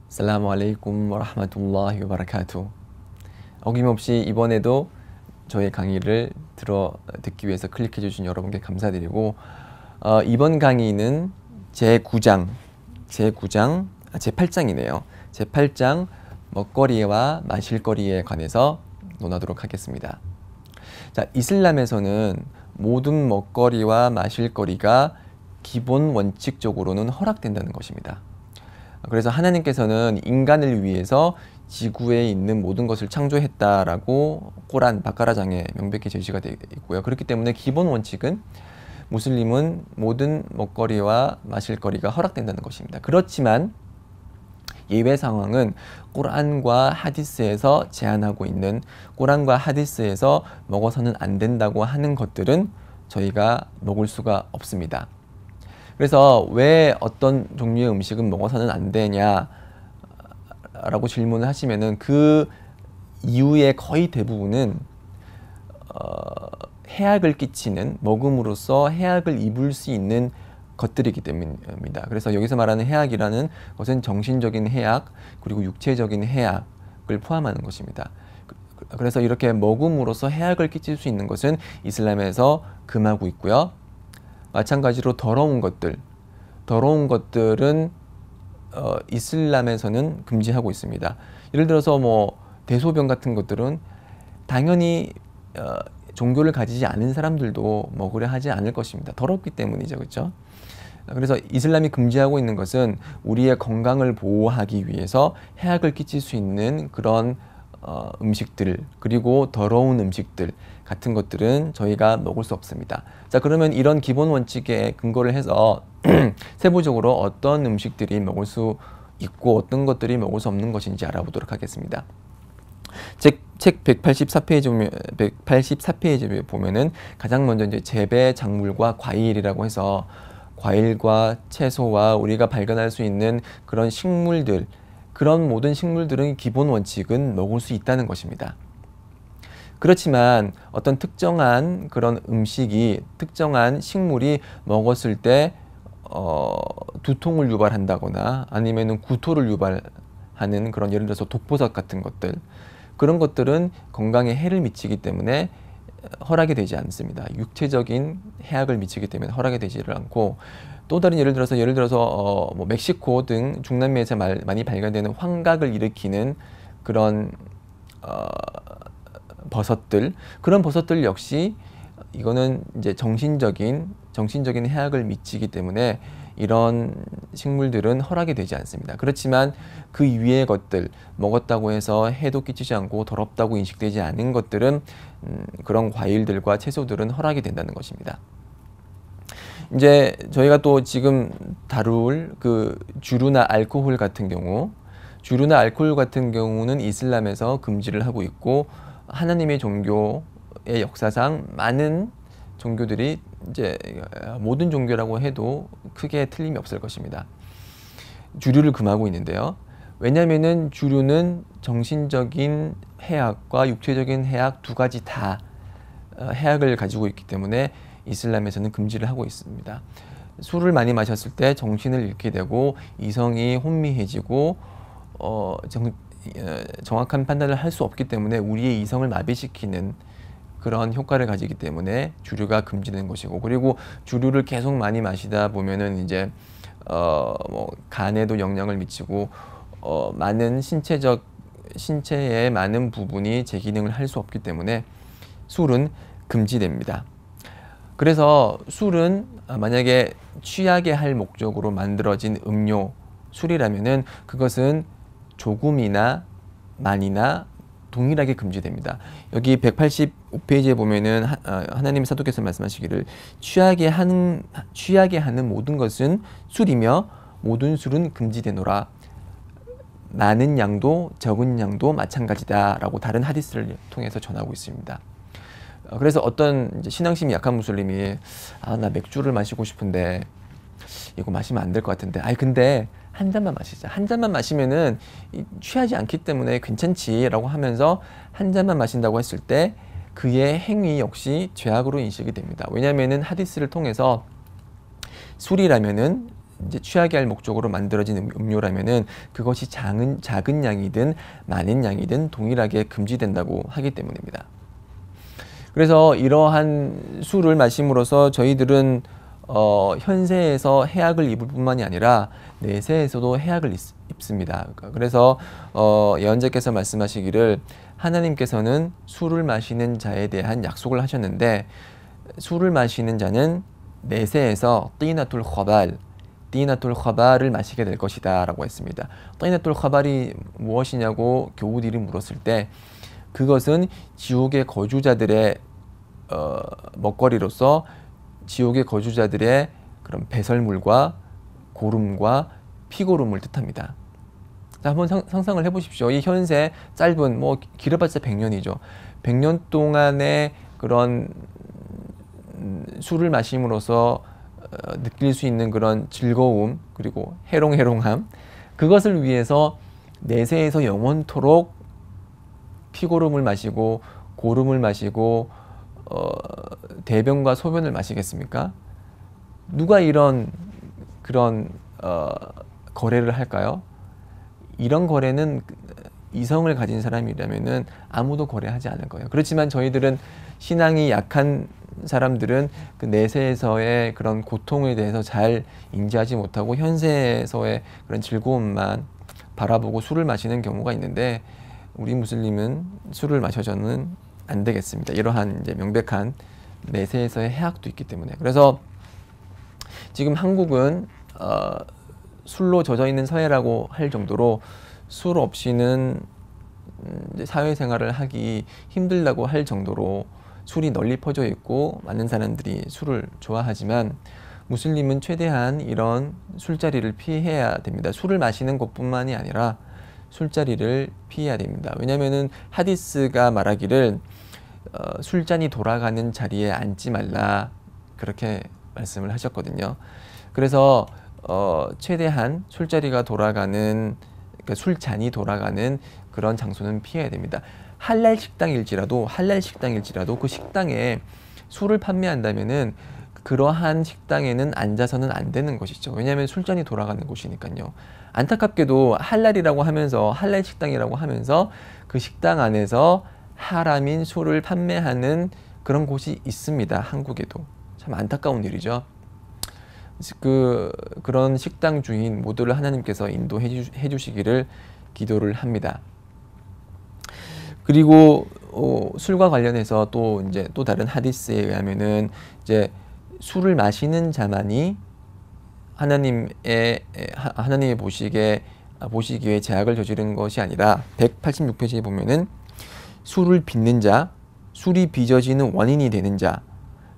살라무 알레이쿰 와라흐마툴라히 와바라카투. 어김없이 이번에도 저의 강의를 듣기 위해서 클릭해 주신 여러분께 감사드리고, 이번 강의는 제8장이네요. 제8장 먹거리와 마실거리에 관해서 논하도록 하겠습니다. 자, 이슬람에서는 모든 먹거리와 마실거리가 기본 원칙적으로는 허락된다는 것입니다. 그래서 하나님께서는 인간을 위해서 지구에 있는 모든 것을 창조했다라고 꾸란 바까라장에 명백히 제시가 되어 있고요. 그렇기 때문에 기본 원칙은 무슬림은 모든 먹거리와 마실거리가 허락된다는 것입니다. 그렇지만 예외 상황은 꾸란과 하디스에서 제한하고 있는, 꾸란과 하디스에서 먹어서는 안 된다고 하는 것들은 저희가 먹을 수가 없습니다. 그래서 왜 어떤 종류의 음식은 먹어서는 안 되냐 라고 질문을 하시면은 그 이유의 거의 대부분은 해악을 끼치는, 먹음으로써 해악을 입을 수 있는 것들이기 때문입니다. 그래서 여기서 말하는 해악이라는 것은 정신적인 해악 그리고 육체적인 해악을 포함하는 것입니다. 그래서 이렇게 먹음으로써 해악을 끼칠 수 있는 것은 이슬람에서 금하고 있고요. 마찬가지로 더러운 것들은 이슬람에서는 금지하고 있습니다. 예를 들어서 대소변 같은 것들은 당연히 종교를 가지지 않은 사람들도 먹으려 하지 않을 것입니다. 더럽기 때문이죠, 그렇죠? 그래서 이슬람이 금지하고 있는 것은 우리의 건강을 보호하기 위해서 해악을 끼칠 수 있는 그런 음식들, 그리고 더러운 음식들 같은 것들은 저희가 먹을 수 없습니다. 자, 그러면 이런 기본 원칙에 근거를 해서 세부적으로 어떤 음식들이 먹을 수 있고 어떤 것들이 먹을 수 없는 것인지 알아보도록 하겠습니다. 책 184페이지에 보면은 가장 먼저 이제 재배 작물과 과일이라고 해서 과일과 채소와 우리가 발견할 수 있는 그런 식물들, 그런 모든 식물들은 기본 원칙은 먹을 수 있다는 것입니다. 그렇지만 어떤 특정한 그런 음식이, 특정한 식물이 먹었을 때 두통을 유발한다거나 아니면은 구토를 유발하는 그런, 예를 들어서 독버섯 같은 것들, 그런 것들은 건강에 해를 미치기 때문에 허락이 되지 않습니다. 육체적인 해악을 미치기 때문에 허락이 되지를 않고, 또 다른 예를 들어서 멕시코 등 중남미에서 많이 발견되는 환각을 일으키는 그런 버섯들, 그런 버섯들 역시 이거는 이제 정신적인 해악을 미치기 때문에 이런 식물들은 허락이 되지 않습니다. 그렇지만 그 이외의 것들, 먹었다고 해서 해도 끼치지 않고 더럽다고 인식되지 않은 것들은 그런 과일들과 채소들은 허락이 된다는 것입니다. 이제 저희가 또 지금 다룰 그 주류나 알코올 같은 경우는 이슬람에서 금지를 하고 있고, 하나님의 종교의 역사상 많은 종교들이, 이제 모든 종교라고 해도 크게 틀림이 없을 것입니다, 주류를 금하고 있는데요. 왜냐하면은 주류는 정신적인 해악과 육체적인 해악 두 가지 다 해악을 가지고 있기 때문에 이슬람에서는 금지를 하고 있습니다. 술을 많이 마셨을 때 정신을 잃게 되고 이성이 혼미해지고 정확한 판단을 할 수 없기 때문에 우리의 이성을 마비시키는 그런 효과를 가지기 때문에 주류가 금지된 것이고, 그리고 주류를 계속 많이 마시다 보면은 이제 간에도 영향을 미치고 많은 신체의 많은 부분이 제 기능을 할 수 없기 때문에 술은 금지됩니다. 그래서 술은 만약에 취하게 할 목적으로 만들어진 음료, 술이라면은 그것은 조금이나 많이나 동일하게 금지됩니다. 여기 185페이지에 보면은 하나님 사도께서 말씀하시기를 취하게 하는 모든 것은 술이며 모든 술은 금지되노라. 많은 양도 적은 양도 마찬가지다라고 다른 하디스를 통해서 전하고 있습니다. 그래서 어떤 이제 신앙심이 약한 무슬림이 나 맥주를 마시고 싶은데 이거 마시면 안 될 것 같은데, 근데 한 잔만 마시자. 한 잔만 마시면은 취하지 않기 때문에 괜찮지라고 하면서 한 잔만 마신다고 했을 때 그의 행위 역시 죄악으로 인식이 됩니다. 왜냐하면은 하디스를 통해서 술이라면은 이제 취하게 할 목적으로 만들어진 음료라면은 그것이 작은 양이든 많은 양이든 동일하게 금지된다고 하기 때문입니다. 그래서 이러한 술을 마심으로써 저희들은 현세에서 해악을 입을 뿐만이 아니라 내세에서도 해악을 입습니다. 그래서 예언자께서 말씀하시기를 하나님께서는 술을 마시는 자에 대한 약속을 하셨는데 술을 마시는 자는 내세에서 띠나툴 커발을 마시게 될 것이다 라고 했습니다. 띠나툴 커발이 무엇이냐고 교우들이 물었을 때 그것은 지옥의 거주자들의 먹거리로서 지옥의 거주자들의 그런 배설물과 고름과 피고름을 뜻합니다. 자, 한번 상상을 해보십시오. 이 현세 짧은 뭐 길어봤자 100년이죠. 100년 동안의 그런 술을 마심으로써 느낄 수 있는 그런 즐거움 그리고 해롱해롱함 그것을 위해서 내세에서 영원토록 피고름을 마시고 고름을 마시고 대변과 소변을 마시겠습니까? 누가 그런 거래를 할까요? 이런 거래는 이성을 가진 사람이라면은 아무도 거래하지 않을 거예요. 그렇지만 저희들은 신앙이 약한 사람들은 그 내세에서의 그런 고통에 대해서 잘 인지하지 못하고 현세에서의 그런 즐거움만 바라보고 술을 마시는 경우가 있는데 우리 무슬림은 술을 마셔서는 안 되겠습니다. 이러한 이제 명백한 내세에서의 해악도 있기 때문에. 그래서 지금 한국은 술로 젖어 있는 사회라고 할 정도로 술 없이는 이제 사회생활을 하기 힘들다고 할 정도로 술이 널리 퍼져 있고 많은 사람들이 술을 좋아하지만 무슬림은 최대한 이런 술자리를 피해야 됩니다. 술을 마시는 것뿐만이 아니라 술자리를 피해야 됩니다. 왜냐하면은 하디스가 말하기를 술잔이 돌아가는 자리에 앉지 말라 그렇게 말씀을 하셨거든요. 그래서 최대한 술자리가 돌아가는 그러니까 술잔이 돌아가는 그런 장소는 피해야 됩니다. 할랄 식당일지라도 그 식당에 술을 판매한다면은 그러한 식당에는 앉아서는 안 되는 것이죠. 왜냐하면 술잔이 돌아가는 곳이니까요. 안타깝게도 할랄이라고 하면서 할랄 식당이라고 하면서 그 식당 안에서 하람인 술을 판매하는 그런 곳이 있습니다. 한국에도 참 안타까운 일이죠. 그런 식당 주인 모두를 하나님께서 인도해 주시기를 기도를 합니다. 그리고 술과 관련해서 또 다른 하디스에 의하면은 이제 술을 마시는 자만이 하나님의 보시기에 제약을 저지른 것이 아니라 186페이지에 보면은 술을 빚는 자, 술이 빚어지는 원인이 되는 자,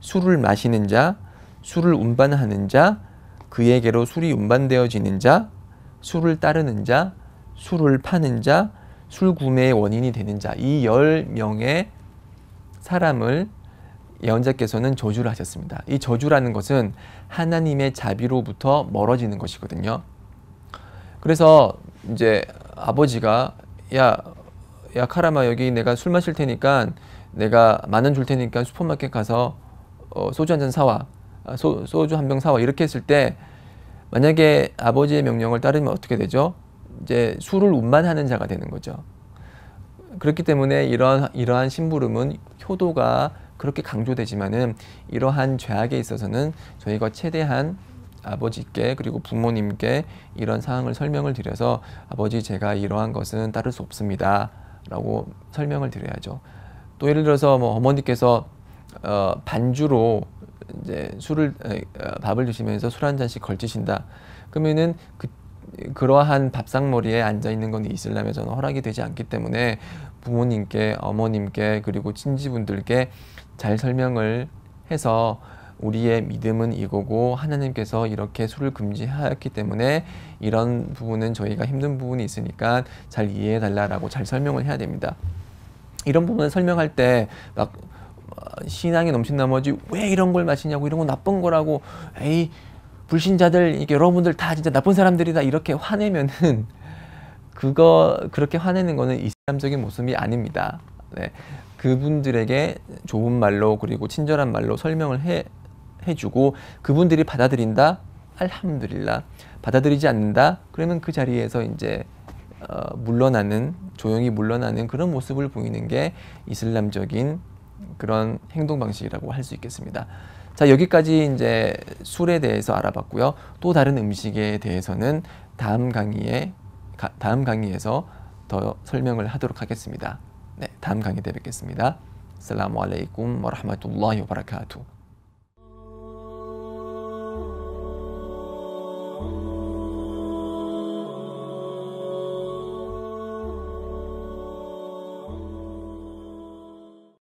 술을 마시는 자, 술을 운반하는 자, 그에게로 술이 운반되어지는 자, 술을 따르는 자, 술을 파는 자, 술 구매의 원인이 되는 자, 이 10명의 사람을 예언자께서는 저주를 하셨습니다. 이 저주라는 것은 하나님의 자비로부터 멀어지는 것이거든요. 그래서 이제 아버지가 야 카라마 여기 내가 술 마실 테니까 내가 10,000원 줄 테니까 슈퍼마켓 가서 소주 한 잔 사와 소주 한 병 사와 이렇게 했을 때 만약에 아버지의 명령을 따르면 어떻게 되죠? 이제 술을 운반하는 자가 되는 거죠. 그렇기 때문에 이러한 심부름은 효도가 그렇게 강조되지만은 이러한 죄악에 있어서는 저희가 최대한 아버지께 그리고 부모님께 이런 사항을 설명을 드려서 아버지 제가 이러한 것은 따를 수 없습니다 라고 설명을 드려야죠. 또 예를 들어서 뭐 어머니께서 반주로 이제 밥을 드시면서 술 한 잔씩 걸치신다 그러면은 그러한 밥상머리에 앉아 있는 건 이슬람에서는 허락이 되지 않기 때문에 부모님께 어머님께 그리고 친지분들께 잘 설명을 해서 우리의 믿음은 이거고 하나님께서 이렇게 술을 금지하였기 때문에 이런 부분은 저희가 힘든 부분이 있으니까 잘 이해해 달라라고 잘 설명을 해야 됩니다. 이런 부분을 설명할 때 막 신앙이 넘친 나머지 왜 이런 걸 마시냐고 이런 거 나쁜 거라고 에이 불신자들 이게 여러분들 다 진짜 나쁜 사람들이다 이렇게 화내면은 그렇게 화내는 거는 이슬람적인 모습이 아닙니다. 네. 그분들에게 좋은 말로 그리고 친절한 말로 설명을 해주고 그분들이 받아들인다 알함두릴라. 받아들이지 않는다. 그러면 그 자리에서 이제 물러나는, 조용히 물러나는 그런 모습을 보이는 게 이슬람적인 그런 행동 방식이라고 할 수 있겠습니다. 자, 여기까지 이제 술에 대해서 알아봤고요. 또 다른 음식에 대해서는 다음 강의에서 더 설명을 하도록 하겠습니다. 네, 다음 강의 때 뵙겠습니다. 아슬라무 알레이쿰 와라흐마투ல்லா히 와바라카투.